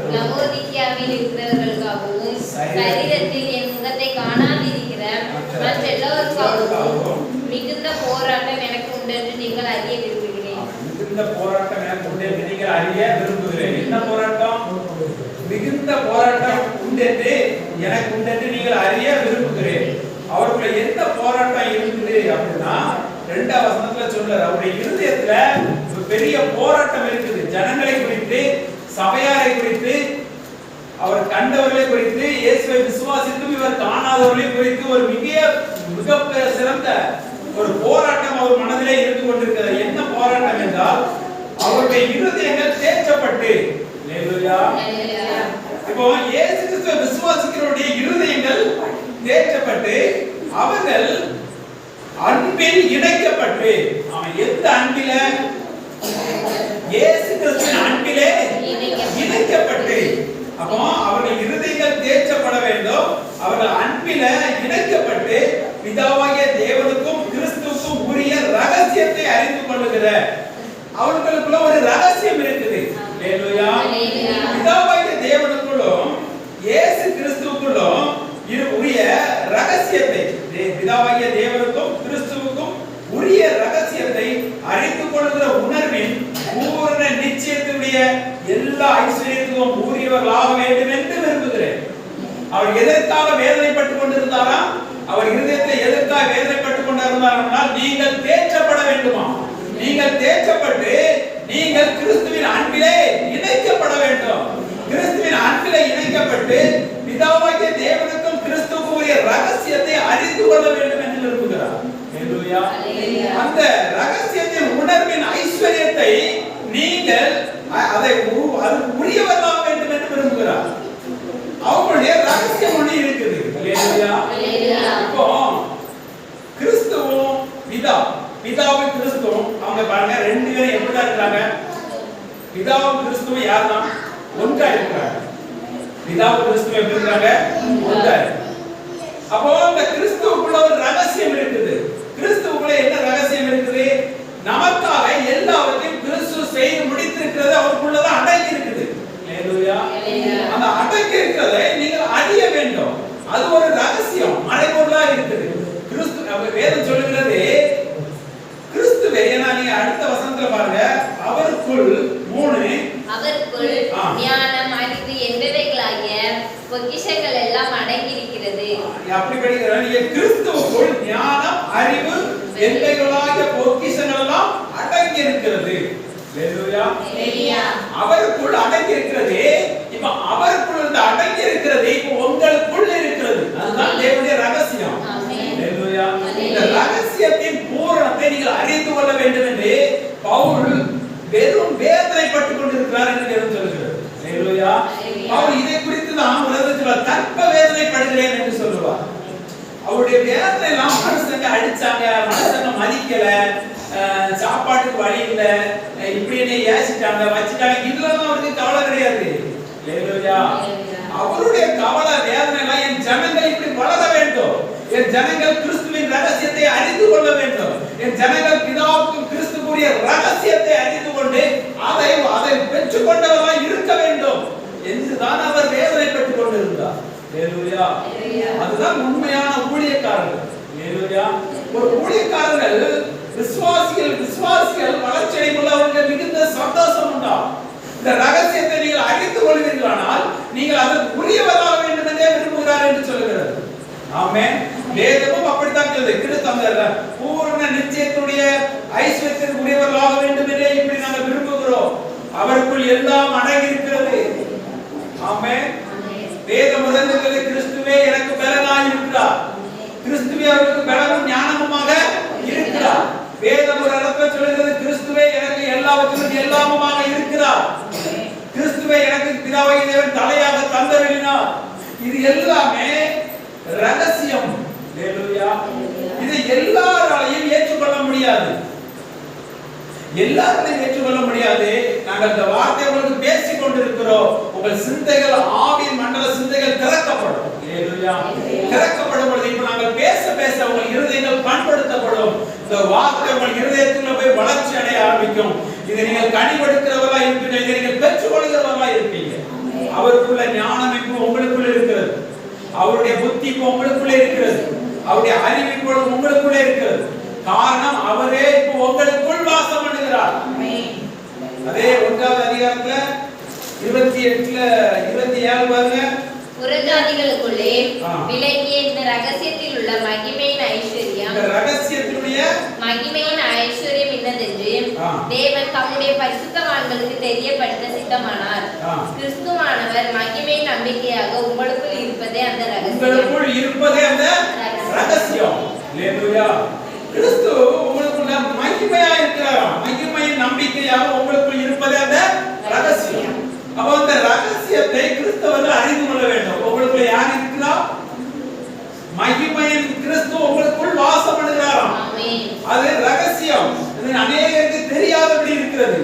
லவோதிக்கேயாவில் இருக்கிறவர்களுக்காகவும் சரீரத்தில் என் முகத்தை காணாதிருக்கிற மற்ற எல்லோருக்காகவும் மிகுந்த போராட்டம் எனக்கு உண்டென்று நீங்கள் அறிய விரும்புகிறேன். மிகுந்த போராட்டம் எனக்கு உண்டு என்று நீங்கள் அறிய விரும்புகிறேன். என்ன போராட்டம்? மிகுந்த போராட்டம் உண்டென்று எனக்கு உண்டென்று நீங்கள் அறிய விரும்புகிறேன். அவருடைய எந்த போராட்டம் இருக்குது அப்படின்னா 2ஆம் வசனத்துல சொல்றார், அவருடைய இருதயத்துல பெரிய போராட்டம் இருக்குது. ஜனங்களை குறித்து, சபையாரை குறித்து, அவர் கண்டவர்களை குறித்து, இயேசுவை விசுவாசித்தும் இவர் காணாதவர்களை குறித்து ஒரு மிக சிறந்த ஒரு போராட்டம் அவர் மனதிலே இருந்து கொண்டிருக்கிறது. என்ன போராட்டம் என்றால் அவருடைய இருதயங்கள் தேய்ச்சப்பட்டு, ஹல்லேலூயா, இப்போ இயேசு கிறிஸ்துவை விசுவாசிக்கிறவருடைய இருதயங்கள் தேய்ச்சப்பட்டு அவர்கள் அன்பில் இணைக்கப்பட்டு, அவன் எந்த அன்பில? இயேசு கிறிஸ்துவின் அன்பிலே இணைக்கப்பட்டு. அப்போ அவர்கள் இருதயங்கள் தேய்ச்சப்பட வேண்டும். அவர்கள் அன்பில இணைக்கப்பட்டு பிதாவாகிய தேவனுக்கும் கிறிஸ்துவுக்கும் உரிய ரகசியத்தை அறிந்து கொள்ளுகிற அவர்களுக்குள்ள ஒரு ரகசியம் இருக்குது. ஹல்லேலூயா. பிதாவாகிய தேவனுக்குள்ளும் இயேசு கிறிஸ்துவுக்குள்ளும் உரிய ரகசியத்தை, பிதாவாகிய தேவனுக்கும் கிறிஸ்துவுக்கும் உரிய ரகசியத்தை அறிந்து கொள்ளுகிற உணர்வின் பூரண நிச்சயத்துடைய எல்லா ஐஸ்வர்யத்துக்கும் உரியவர்களாக வேண்டும் என்று விரும்புகிறேன். அவர் எதற்காக வேதனைப்பட்டுக் கொண்டிருந்தாரா? அவர் இருதயத்தை எதற்காக வேதனைப்பட்டுக் கொண்டிருந்தார்? நீங்கள் தேற்றப்பட வேண்டுமா? நீங்கள் தேற்றப்பட்டு நீங்கள் கிறிஸ்துவின் அன்பிலே இணைக்கப்பட வேண்டும். கிறிஸ்துவின் அன்பிலே இணைக்கப்பட்டு பிதாவாகிய தேவனுக்கும் கிறிஸ்துவுக்கும் உரிய ரகசியத்தை அறிந்து கொள்ள வேண்டும் என்று விரும்புகிறார். ஹல்லேலூயா. அந்த ரகசியத்தின் உணர்வின் ஐஸ்வர்யத்தை நீங்கள் அதை உரியவர்களாக வேண்டும் என்று விரும்புகிறார். அவங்களுடைய ரகசியம் ஒன்று இருக்குது. ஹல்லேலூயா. இப்போ கிறிஸ்துவும் பிதாவும் கிறிஸ்துவும் அவங்க பாருங்க, 2 பேரும் எப்படி இருக்காங்க? பிதாவும் கிறிஸ்துவும் யார்தான்? ஒன்றா இருக்கிறாங்க. பிதாவும் கிறிஸ்துவும் எப்படி இருக்காங்க? ஒன்றா. அப்போ அந்த கிறிஸ்துவுக்குள்ள ஒரு ரகசியம் இருக்குது. கிறிஸ்துவுக்குள்ள என்ன ரகசியம் இருக்குது? நமக்காக எல்லாவற்றையும் கிறிஸ்து செய்து முடித்திருக்கிறது அவருக்குள்ளதான் அடங்கி இருக்குது. ஹல்லேலூயா. அந்த அடங்கி இருக்கிறதை நீங்கள் அறிய வேண்டும். அது ஒரு ரகசியம், மறைபொருளா இருக்குது. கிறிஸ்து வேதம் சொல்லுகிறது கிறிஸ்துவே. நீங்க அடுத்த வசனத்துல பாருங்க, அவருக்குள் 3 அவருக்குள் ஞானம், அறிவு என்பவைகளாகிய பொக்கிஷங்கள் எல்லாம் அடங்கி இருக்கிறது. அப்படி படிக்கிறோம். நீங்க கிறிஸ்துவுக்குள் ஞானம், அறிவு என்பவைகளாகிய பொக்கிஷங்கள் எல்லாம் அடங்கி இருக்கிறது. ஹல்லேலூயா. அவருக்குள் அடங்கி இருக்கிறது. இப்ப அவருக்குள் இருந்து அடங்கி இருக்கிறது இப்ப உங்களுக்குள் இருக்கிறது. அதுதான் தேவனுடைய ரகசியம். ஹல்லேலூயா. இந்த ரகசியத்தின் பூரணத்தை நீங்கள் அறிந்து கொள்ள வேண்டும் என்று பவுல் வெறும் வேதனைப்பட்டுக் கொண்டிருக்கிறார் என்று வேதம் சொல்கிறது. ஹல்லேலூயா. பவுல் இதை குறித்து தான் உலகத்தில் தற்ப வேதனைப்படுகிறேன் என்று சொல்லுவார். அவருடைய வேதனை எல்லாம் மனுஷங்க அடிச்சாங்க, மனுஷங்க மதிக்கல, சாப்பாட்டுக்கு வழி இல்ல, இப்படியே ஏசிட்டாங்க, வச்சுட்டாங்க, இதெல்லாம் அவருக்கு கவலை கிடையாது. ஹல்லேலூயா. அவருடைய கவலை வேதனை எல்லாம் என் ஜனங்கள் இப்படி வளர வேண்டும், என் ஜனங்கள் கிறிஸ்துவின் ரகசியத்தை அறிந்து கொள்ள வேண்டும், என் ஜனங்கள் பிதாவுக்கும் கிறிஸ்துவுடைய ரகசியத்தை அறிந்து கொண்டு அதை பெற்றுக் கொண்டவர்களாக இருக்க வேண்டும் என்றுதான் அவர் வேதனைப்பட்டுக் கொண்டிருந்தார். ஹல்லேலூயா. அதுதான் உண்மையான ஊழியக்காரர்கள். ஹல்லேலூயா. ஒரு ஊழியக்காரர்கள் விசுவாசிகள் வளர்ச்சியடையுள்ள அவர்களுக்கு மிகுந்த சந்தோஷம் உண்டாகும். இந்த ரகசியத்தை நீங்கள் அறிந்து கொள்வீர்களானால் நீங்கள் அதற்கு உரியவராக வேண்டும் என்றே விரும்புகிறார் என்று சொல்லுகிறது. ஆமென். வேதமும் அப்படித்தான் சொல்லுது. கிறிஸ்து அந்த பூரண நிச்சயத்துடைய ஐஸ்வர்யத்திற்கு உரியவராக வேண்டும் என்றே இப்படி நாங்கள் விரும்புகிறோம். அவருக்குள் எல்லாம் அடங்கி இருக்கிறது. ஆமென். வேதம் முதல்ல கிறிஸ்துவே எனக்கு பலனாய் இருக்கிறார். கிறிஸ்துவே அவருக்கு பலனும் ஞானமுமாக இருக்கிறார். வேதம் ஒரு இடத்துல சொல்லுகிறது கிறிஸ்துவே எனக்கு எல்லாவற்றிலும் எல்லாமுமாக இருக்கிறார். கிறிஸ்துவே எனக்கு பிதாவாகிய தேவன் தலையாக தந்தருளினார். இது எல்லாமே ரகசியம். ஹல்லேலூயா. இதை எல்லாராலையும் ஏற்றுக்கொள்ள முடியாது. எல்லாரையும் ஏற்றுக்கொள்ள முடியாது. நாங்கள் இந்த வார்த்தை உங்களுக்கு பேசிக் கொண்டிருக்கிறோம். உங்கள் சிந்தைகள், ஆவியின் மண்டல சிந்தைகள் திறக்கப்படும். ஹல்லேலூயா. திறக்கப்படும் பொழுது இப்ப நாங்கள் பேச உங்கள் இருதயங்கள் பண்படுத்தப்படும். இந்த வார்த்தை உங்கள் இருதயத்துக்குள்ள போய் வளர்ச்சி அடைய ஆரம்பிக்கும். இதை நீங்கள் கனி கொடுக்கிறவர்களா இருப்பீங்க. இதை நீங்கள் பெற்றுக்கொள்கிற அவருக்குள்ள ஞானம் இப்போ உங்களுக்குள்ள இருக்கிறது. அவருடைய புத்தி இப்போ உங்களுக்குள்ள இருக்கிறது. அவருடைய அறிவு இப்போ உங்களுக்குள்ள இருக்கிறது. காரணம் அவரே இப்போ உங்களுக்குள் வாசம் பண்ணுகிறார். அதே 1வது அதிகாரத்துல 28-27 பாருங்க. புறஜாதிகளுக்குள்ளே விளங்கிய இந்த ரகசியத்தில் உள்ள மகிமையின் ஐஸ்வர்யம், இந்த ரகசியத்தினுடைய மகிமையின் ஐஸ்வர்யம் என்னதென்று தேவன் தம்முடைய பரிசுத்தவான்களுக்கு தெரியப்படுத்த சித்தமானார். கிறிஸ்துவானவர் மகிமையின் நம்பிக்கையாக உங்களுக்குள் இருப்பதே அந்த ரகசியம். உங்களுக்குள் இருப்பதே அந்த ரகசியம். அல்லேலூயா. கிறிஸ்து உங்களுக்குள்ள மகிமையா இருக்கிறார். மகிமையின் நம்பிக்கையாக உங்களுக்குள் இருப்பதே அந்த ரகசியம். அப்ப அந்த ரகசியத்தை கிறிஸ்தவர்கள் அறிந்து கொள்ள வேண்டும். உங்களுக்குள்ள யார் இருக்கிறார்? மகிமையின் கிறிஸ்து உங்களுக்குள் வாசம் பண்ணுகிறாராம். அது ரகசியம். இது அநேகருக்கு தெரியாதபடி இருக்கிறது.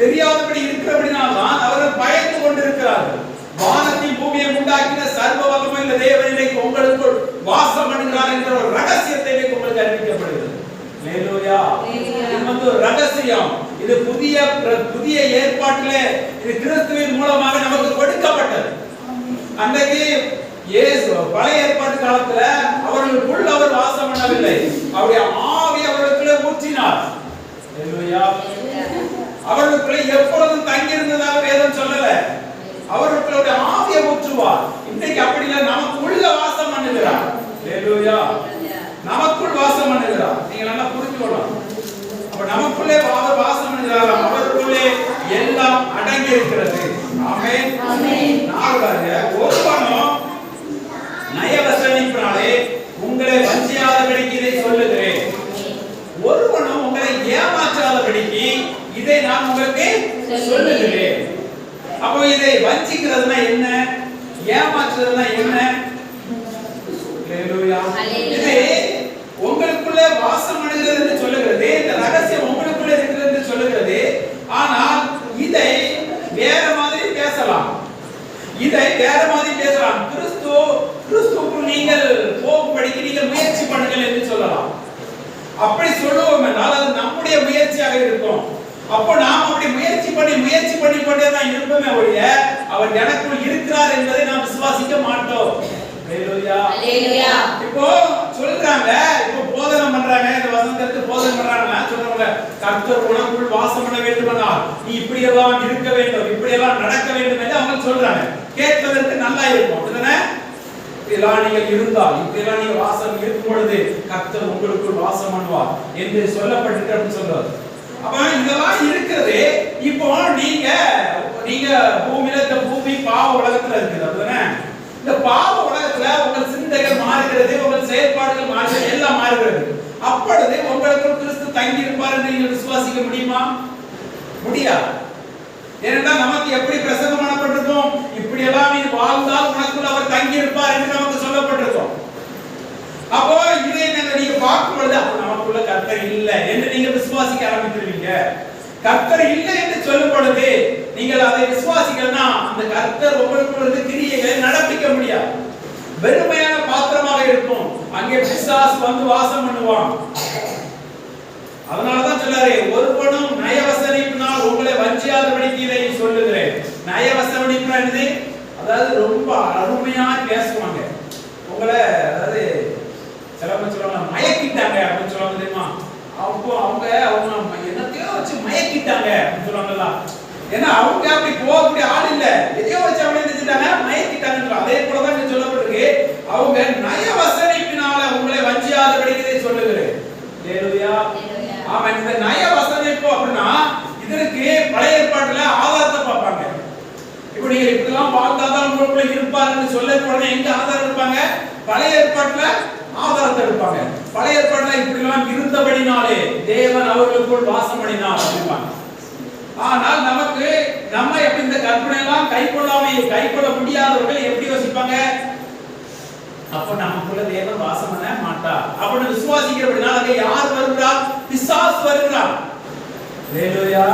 தெரியாதபடி இருக்கிறபடினால்தான் அவர்கள் பயந்து கொண்டிருக்கிறார்கள். வானத்தையும் பூமியை உண்டாக்கின சர்வ வல்லமையுள்ள தேவன் இன்றைக்கு உங்களுக்குள் வாசம் பண்ணுகிறார் என்ற ஒரு ரகசியத்தை இன்றைக்கு உங்களுக்கு அறிவிக்கப்படுகிறது. அல்லேலூயா. இது ஒரு ரகசியம். இது புதிய ஏற்பாட்டிலே இது கிறிஸ்துவின் மூலமாக நமக்கு கொடுக்கப்பட்டது. அன்றைக்கு இயேசு பழைய ஏற்பாட்டு காலத்துல அவர்களுக்குள் அவர் வாசம் பண்ணவில்லை. அவருடைய ஆவி அவர்களுக்குள்ளே ஊற்றினார். அல்லேலூயா. அவர்களுக்குள்ளே எப்பொழுதும் தங்கி இருந்ததாக வேதம் சொல்லல. அவர்களுடைய ஆவியை ஊற்றுவார். இன்றைக்கு அப்படி இல்லை. நமக்கு உள்ள வாசம் பண்ணுகிறார். அல்லேலூயா. நமக்குள் வாசம் பண்ணுகிறார். நீங்க நல்லா புரிஞ்சுக்கணும். அப்ப நமக்குள்ளே வாசம் பண்ணுகிறார். அவருக்குள்ளே எல்லாம் அடங்கி இருக்கிறது. ஆமென். ஆமென். நான்காவது, ஒருவனும் நயவசனிப்பினாலே உங்களை வஞ்சியாதபடிக்கு இதை சொல்லுகிறேன். ஒருவனும் உங்களை ஏமாற்றாதபடிக்கு இதை நான் உங்களுக்கு சொல்லுகிறேன். அப்போ இதை வஞ்சிக்கிறதுனா என்ன? ஏமாற்றுறதுனா என்ன? அல்லேலூயா. இது உங்களுக்குள்ளே வாசம் பண்ணுகிறது என்று சொல்லுகிறது. இந்த ரகசியம் உங்களுக்குள்ளே இருக்கிறது என்று சொல்லுகிறது. ஆனால் இதை வேற மாதிரி பேசலாம். கிறிஸ்துவுக்குள் நீங்கள் போகும்படிக்கு நீங்கள் முயற்சி பண்ணுங்கள் என்று சொல்லலாம். அப்படி சொல்லுவோம் என்றால் அது நம்முடைய முயற்சியாக இருக்கும். அப்போ நாம் அப்படி முயற்சி பண்ணி கொண்டே தான் இருப்போமே ஒழிய அவர் எனக்குள் இருக்கிறார் என்பதை நாம் விசுவாசிக்க மாட்டோம். அல்லேலூயா. அல்லேலூயா. இப்போ சொல்றாங்க, இப்போ போதனை பண்றாங்க, இந்த வசனத்தை போதனை பண்றாங்க. சொல்றாங்க, கர்த்தர் உனக்குள் வாசம் பண்ண வேண்டுமானால் நீ இப்படி எல்லாம் இருக்க வேண்டும், இப்படி எல்லாம் நடக்க வேண்டும் என்று அவங்க சொல்றாங்க. கேட்பதற்கு நல்லா இருக்கும். அப்படிதானே? இப்படியெல்லாம் நீங்கள் இருந்தால், இப்படியெல்லாம் நீங்க வாசம் இருக்கும் பொழுது கர்த்தர் உங்களுக்குள் வாசம் பண்ணுவார் என்று சொல்லப்பட்டிருக்கு அப்படின்னு சொல்றாரு. அப்ப இதெல்லாம் இருக்கிறது. இப்போ நீங்க பூமியில, இந்த பூமி பாவ உலகத்துல இருக்குது. அப்படிதானே? இந்த பாவ உலகத்துல உங்கள் சிந்தைகள் மாறுகிறது, உங்கள் செயல்பாடுகள் மாறுகிறது, எல்லாம் மாறுகிறது. அப்பொழுது உங்களுக்குள் கிறிஸ்து தங்கி இருப்பார் என்று நீங்கள் விசுவாசிக்க முடியுமா? முடியாது. ஏனென்றால் நமக்கு எப்படி பிரசங்கம் பண்ணப்பட்டிருக்கும், இப்படி எல்லாம் நீ வாழ்ந்தால் உனக்குள் அவர் தங்கி இருப்பார் என்று நமக்கு சொல்லப்பட்டிருக்கும். அப்போ இதை நீங்க பார்க்கும் பொழுது அப்ப நமக்குள்ள கர்த்தர் இல்லை என்று நீங்க விசுவாசிக்க ஆரம்பிச்சிருவீங்க. கர்த்தர் இல்லை என்று சொல்லும் பொழுது நீங்கள் அதை விசுவாசிக்கலன்னா அந்த கர்த்தர் உங்களுக்குள்ள கிரியைகளை நடப்பிக்க முடியாது. வெறுமையான பாத்திரமாக இருக்கும். அங்கே பிசாசு வந்து வாசம் பண்ணுவான். அதனாலதான் சொல்றாரு, ஒருவனும் நயவசனிப்பினால் உங்களை வஞ்சியாதபடிக்கு இதை சொல்லுகிறேன். நயவசனிப்புனா என்னது? அதாவது ரொம்ப அருமையா பேசுவாங்க உங்களை. அதாவது சிலவங்க சொல்லுவாங்க மயக்கிட்டாங்க அப்படின்னு சொல்லுவாங்க தெரியுமா? அவங்க என்னத்தையோ வச்சு மயக்கிட்டாங்க அப்படின்னு சொல்லுவாங்கல்ல. ஏன்னா அவங்க அப்படி போகக்கூடிய ஆள் இல்ல, எதையோ வச்சு அப்படி நினைச்சிட்டாங்க, மயக்கிட்டாங்க. அதே போலதான் சொல்லப்பட்டிருக்கு, அவங்க நயவசனிப்பினால உங்களை வஞ்சியாதபடிக்கு இதை சொல்லுகிறேன். அல்லேலூயா. ஆமா. இந்த நயவசனிப்பு அப்படின்னா இதற்கு பழைய ஏற்பாட்டுல ஆதாரத்தை பார்ப்பாங்க. இப்போ நீங்க இப்படிலாம் வாழ்ந்தாதான் உங்களுக்குள்ள இருப்பாருன்னு சொல்ல உடனே எங்க ஆதாரம் இருப்பாங்க? பழைய ஏற்பாட்டுல ஆதாரத்தை எடுப்பாங்க. பழைய ஏற்பாட்டுல இப்படிலாம் இருந்தபடினாலே தேவன் அவர்களுக்குள் வாசம் பண்ணினார் அப்படிம்பாங்க. ஆனால் நமக்கு நம்ம எப்படி இந்த கற்பனை எல்லாம் கைக்கொள்ள முடியாதவர்கள் எப்படி யோசிப்பாங்க? அப்ப நமக்குள்ள தேவன் வாசம் பண்ண மாட்டார் அப்படின்னு விசுவாசிக்கிறபடினால அங்கே யார் வருகிறார்? பிசாசு வருகிறார். அல்லேலூயா.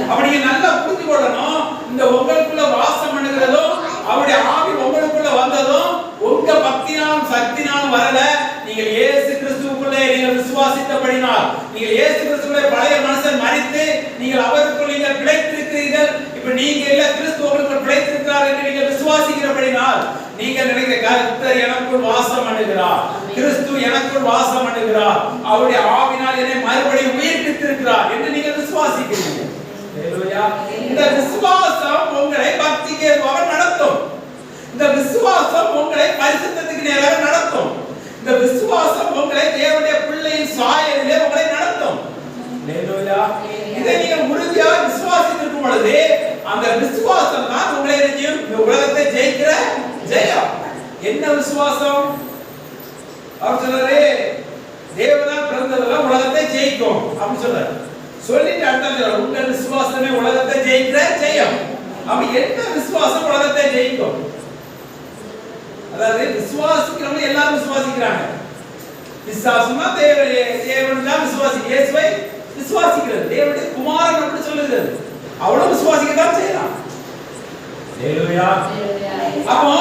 அப்படி நீங்க நல்லா புரிந்து கொள்ளணும். இந்த உங்களுக்குள்ள வாசம் பண்ணுகிறதும் அவருடைய ஆவி உங்களுக்குள்ள வந்ததும் உங்க பக்தினாலும் சக்தினாலும் வரல. நீங்கள் இயேசு கிறிஸ்துவுக்குள்ளே நீங்கள் விசுவாசித்தபடினால், நீங்கள் இயேசு கிறிஸ்துவுக்குள்ளே பழைய மனுஷன் மரித்து நீங்கள் அவருக்குள் நீங்கள் பிழைத்திருக்கிறீர்கள். இப்ப நீங்க இல்ல கிறிஸ்து உங்களுக்கு பிழைத்திருக்கிறார் என்று நீங்க விசுவாசிக்கிறபடினால் நீங்க நினைக்கிற கர்த்தர் எனக்குள் வாசம் பண்ணுகிறார், கிறிஸ்து எனக்குள் வாசம் பண்ணுகிறார், அவருடைய ஆவினால் என்னை மறுபடியும் உயிர்ப்பித்திருக்கிறார் என்று நீங்க விசுவாசிக்கிறீங்க. ஹalleluya. இந்த விசுவாசம் உங்களை பக்திக்கு ஏதுவாக நடத்தும். இந்த விசுவாசம் உங்களை பரிசுத்தத்துக்கு நேராக நடத்தும். இந்த விசுவாசம் உங்களை தேவனுடைய பிள்ளையின் சாயலிலே உங்களை நடத்தும். ஹalleluya. இதை நீங்க உறுதியா விசுவாசித்திருக்கும் பொழுது அந்த விசுவாசம் தான் உங்களை இந்த உலகத்தை ஜெயிக்கிற ஜெயம். என்ன விசுவாசம்? அவர் சொல்றாரு தேவனால் பிறந்ததெல்லாம் உலகத்தை ஜெயிக்கும் அப்படின்னு சொல்றாரு. சொல்லிட்டு அடுத்த உங்கள் விசுவாசமே உலகத்தை ஜெயிக்கிற ஜெயம். அப்ப என்ன விசுவாசம் உலகத்தை ஜெயிக்கும்? அதாவது விசுவாசிக்கிறவங்க எல்லாரும் விசுவாசிக்கிறாங்க. விசுவாசமா தேவன் தான் விசுவாசிக்க, இயேசுவை விசுவாசிக்கிறது தேவனுடைய குமாரன் அப்படி சொல்லுகிறது. அவளும் விசுவாசிக்க தான் செய்யறான். ஹalleluya. அப்போ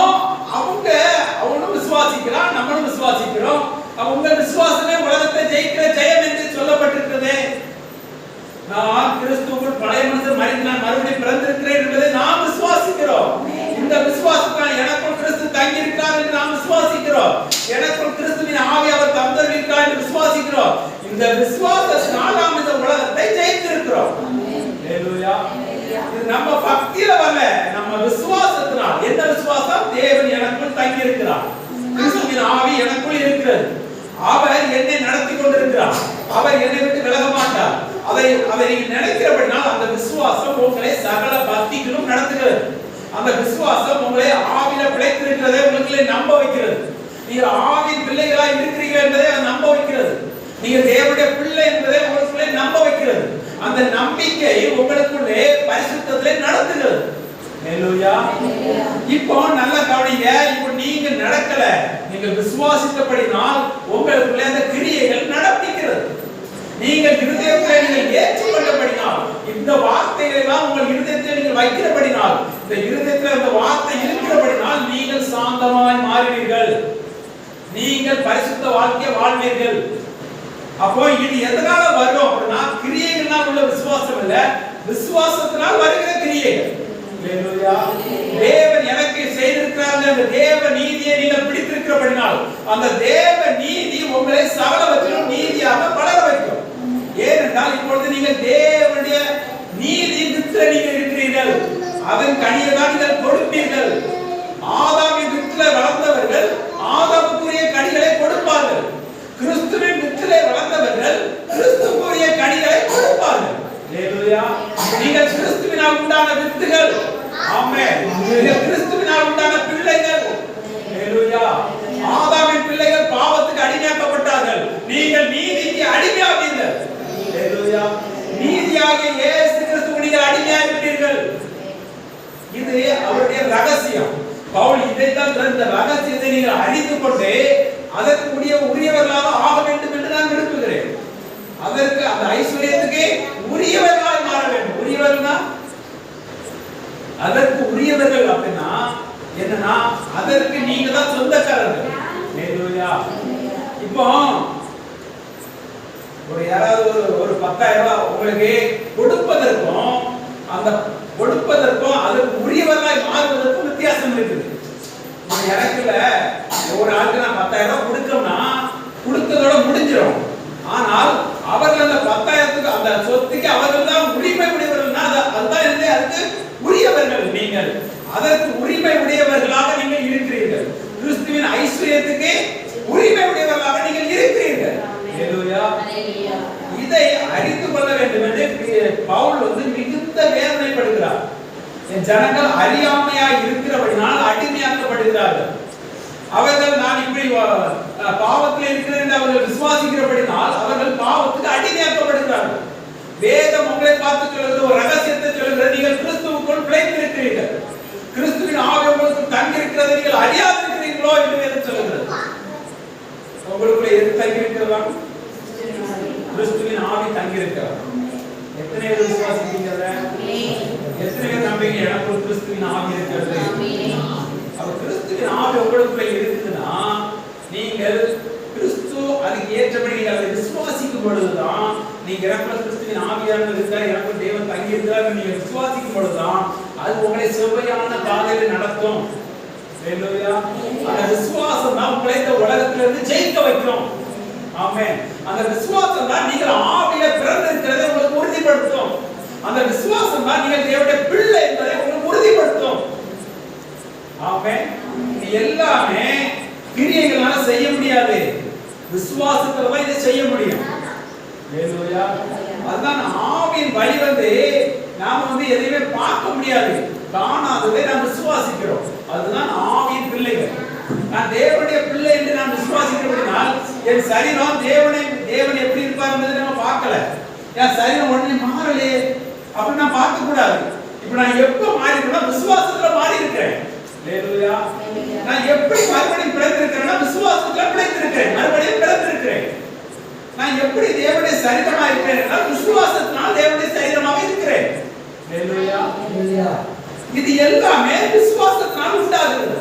அவனும் விசுவாசிக்கிறான், நம்மளும் விசுவாசிக்கிறோம். அவங்க விசுவாசமே உலகத்தை ஜெயிக்கிற ஜெயம் என்று சொல்லப்பட்டிருக்கிறது. நான் கிறிஸ்துவுக்குள் பழைய மனுஷன் மரித்தான் மறுபடியும் பிறந்திருக்கிறேன் என்பதை நாம் விசுவாசிக்கிறோம். இந்த விசுவாசத்தால் எனக்குள் கிறிஸ்து தங்கி இருக்கிறார் என்று நாம் விசுவாசிக்கிறோம். எனக்குள் கிறிஸ்துவின் ஆவி அவர் தந்திருக்கிறார் என்று விசுவாசிக்கிறோம். இந்த விசுவாசத்தினால் நாம் இந்த உலகத்தை ஜெயித்திருக்கிறோம். ஹalleluya. இது நம்ம பக்தியில வரல, நம்ம விசுவாசத்தினால். என்ன விசுவாசம்? தேவன் எனக்குள் தங்கி இருக்கிறார், கிறிஸ்துவின் ஆவி எனக்குள் இருக்கிறது, அவர் என்னை நடத்தி கொண்டிருக்கிறார், அவர் என்னை விட்டு விலக மாட்டார். அதை நீங்க நினைக்கிறபடினால் அந்த விசுவாசம் உங்களை சகல பக்திகளும் நடத்துகிறது. அந்த விசுவாசம் உங்களை ஆவியில பிழைத்திருக்கிறதை உங்களுக்குள்ளே நம்ப வைக்கிறது. நீங்க ஆவியின் பிள்ளைகளாய் இருக்கிறீர்கள் என்பதை நம்ப வைக்கிறது. நீங்க தேவனுடைய பிள்ளை என்பதை உங்களுக்குள்ளே நம்ப வைக்கிறது. அந்த நம்பிக்கை உங்களுக்குள்ளே பரிசுத்தத்திலே நடத்துகிறது. ஹalleluya. இப்போ நல்ல கவனிங்க. இப்போ நீங்க நடக்கல, நீங்க விசுவாசித்தபடினால் உங்களுக்குள்ளே அந்த கிரியைகள் நடப்பிக்கிறது. நீங்கள் இருதயத்திலே நீங்கள் ஏற்றுக்கொண்டபடினால், இந்த வார்த்தைகளை எல்லாம் உங்கள் இருதயத்திலே நீங்கள் வைக்கிறபடினால், இந்த இருதயத்திலே அந்த வார்த்தை இருக்கிறபடினால் நீங்கள் சாந்தமாய் மாறுவீர்கள், நீங்கள் பரிசுத்த வாழ்க்கை வாழ்வீர்கள். அப்போ இது எதனால வரும் அப்படின்னா கிரியைகளால் உள்ள விசுவாசம் இல்ல, விசுவாசத்தினால் வருகிற கிரியைகள். ஹalleluya. தேவன் எனக்கு செய்திருக்கிறார் அந்த தேவ நீதியை நீங்கள் பிடித்திருக்கிறபடினால் அந்த தேவ நீதி உங்களை சகலவற்றிலும் நீதியாக வளர வைக்கும். ஏனென்றால் இப்பொழுது நீங்கள் தேவனுடைய நீதியின் வித்துல நீங்கள் இருக்கிறீர்கள், அதன் கனியை தான் நீங்கள் கொடுப்பீர்கள். ஆதாமின் வித்துல வளர்ந்தவர்கள் ஆதாமுக்குரிய கனிகளை கொடுப்பார்கள், கிறிஸ்துவின் வித்திலே வளர்ந்தவர்கள் கிறிஸ்துவுக்குரிய கனிகளை கொடுப்பார்கள். ஹalleluya. நீங்கள் கிறிஸ்துவினால் உண்டான வித்துகள். ஆமென். நீங்கள் கிறிஸ்துவினால் உண்டான பிள்ளைகள். ஹalleluya. ஆதாமின் பிள்ளைகள் பாவத்துக்கு அடிமையாக்கப்பட்டார்கள், நீங்கள் நீதிக்கு அடிமையாவீர்கள். ஹalleluya. நீதியாகிய இயேசு கிறிஸ்துவுக்கு நீங்கள் அடிமையாகிவிட்டீர்கள். இது அவருடைய ரகசியம். பவுல் இதைத்தான் இந்த ரகசியத்தை நீங்கள் அறிந்து கொண்டு அதற்கு உரியவர்களாக ஆக வேண்டும் என்று நான் விரும்புகிறேன். அதற்கு அந்த ஐஸ்வர்யத்துக்கு உரியவர்களாக மாற வேண்டும். உரியவர்கள்னா அதற்கு உரியவர்கள் அப்படின்னா என்னன்னா அதற்கு நீங்க தான் சொந்தக்காரர்கள். ஹalleluya. இப்போ யாராவது ஒரு 10,000 ரூபாய் உங்களுக்கு கொடுப்பதற்கும் அந்த கொடுப்பதற்கும் அதற்கு உரியவர்களாய் மாறுவதற்கும் வித்தியாசம் இருக்குது. எனக்கு இல்ல ஒரு ஆளுக்கு நான் 10,000 ரூபாய் கொடுக்கணும்னா கொடுத்ததோட முடிஞ்சிடும். ஆனால் அவர்கள் அந்த 10,000க்கு அந்த சொத்துக்கு அவர்கள் தான் உரிமை உடையவர்கள்னா அதுதான் இருந்து அதுக்கு உரியவர்கள். நீங்கள் அதற்கு உரிமை உடையவர்களாக நீங்கள் இருக்கிறீர்கள். கிறிஸ்துவின் ஐஸ்வர்யத்துக்கு உரிமை உடையவர்களாக நீங்கள் இருக்கிறீர்கள். ஹalleluya. இதை அறிந்து கொள்ள வேண்டும் என்று பவுல் மிகுந்த வேதனைப்படுகிறார். என் ஜனங்கள் அறியாமையாய் இருக்கிறபடினால் அடிமையாக்கப்படுகிறார்கள். அவர்கள் நான் இப்படி பாவத்தில் இருக்கிறேன் என்று அவர்கள் விசுவாசிக்கிறபடினால் அவர்கள் பாவத்துக்கு அடிமையாக்கப்படுகிறார்கள். வேதம் உங்களை பார்த்து சொல்கிறது, ஒரு ரகசியத்தை சொல்கிறது, நீங்கள் கிறிஸ்துவுக்குள் பிழைத்திருக்கிறீர்கள், கிறிஸ்துவின் ஆவி உங்களுக்கு தங்கி இருக்கிறதை நீங்கள் அறியாதிருக்கிறீர்களோ என்று வேதம் சொல்கிறது. உங்களுக்குள்ள எது தங்கி இருக்கிறதா? கிறிஸ்துவின் ஆவி தங்கி இருக்கிறதா? எத்தனை பேர் விசுவாசிக்கிறீங்க? எத்தனை பேர் நம்பீங்க எனக்கு கிறிஸ்துவின் ஆவி இருக்கிறது? அப்ப கிறிஸ்துவின் ஆவி உங்களுக்குள்ள இருக்குதுன்னா நீங்கள் கிறிஸ்து அதுக்கு ஏற்றபடி நீங்கள் அதை விசுவாசிக்கும் பொழுதுதான் நீங்க எனக்குள்ள கிறிஸ்துவின் ஆவியானவர் இருக்கிறார், எனக்குள்ள தேவன் தங்கி இருக்கிறார் நீங்க விசுவாசிக்கும் பொழுதுதான் அது உங்களை செவ்வையான பாதையில நடத்தும். ஹalleluya. அந்த விசுவாசம் தான் உங்களை இந்த உலகத்துல இருந்து ஜெயிக்க வைக்கும். ஆமென். அந்த விசுவாசம் தான் நீங்கள் ஆவியில பிறந்திருக்கிறதை உங்களுக்கு உறுதிப்படுத்தும். அந்த விசுவாசம் தான் நீங்கள் தேவனுடைய பிள்ளை என்பதை உங்களுக்கு உறுதிப்படுத்தும். ஆமென். இது எல்லாமே கிரியைகளால செய்ய முடியாது, விசுவாசத்துல தான் இதை செய்ய முடியும். ஹalleluya. அதுதான் ஆவியின் வழி நாம எதையுமே பார்க்க முடியாது, காணாததை நாம் விசுவாசிக்கிறோம். அதுதான் ஆவியின் பிள்ளைகள். நான் தேவனுடைய பிள்ளை என்று நான் விசுவாசிக்கிறபடினால் என் சரீரம் தேவன் எப்படி இருப்பார் என்பதை நம்ம பார்க்கல. என் சரீரம் உடனே மாறலையே அப்படி நான் பார்க்க கூடாது. இப்ப நான் எப்ப மாறி இருக்கேன்? விசுவாசத்துல மாறி இருக்கிறேன். ஹalleluya. நான் எப்படி மறுபடியும் பிறந்திருக்கிறேன்னா விசுவாசத்துல பிறந்திருக்கிறேன், மறுபடியும் பிறந்திருக்கிறேன். நான் எப்படி தேவனுடைய சரீரமா இருக்கிறேன்னா விசுவாசத்தினால் தேவனுடைய சரீரமாக இருக்கிறேன். ஹalleluya. இது எல்லாமே விசுவாசத்தினால் உண்டாகிறது.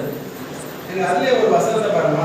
அதுல ஒரு வசனத்தை பாருங்க.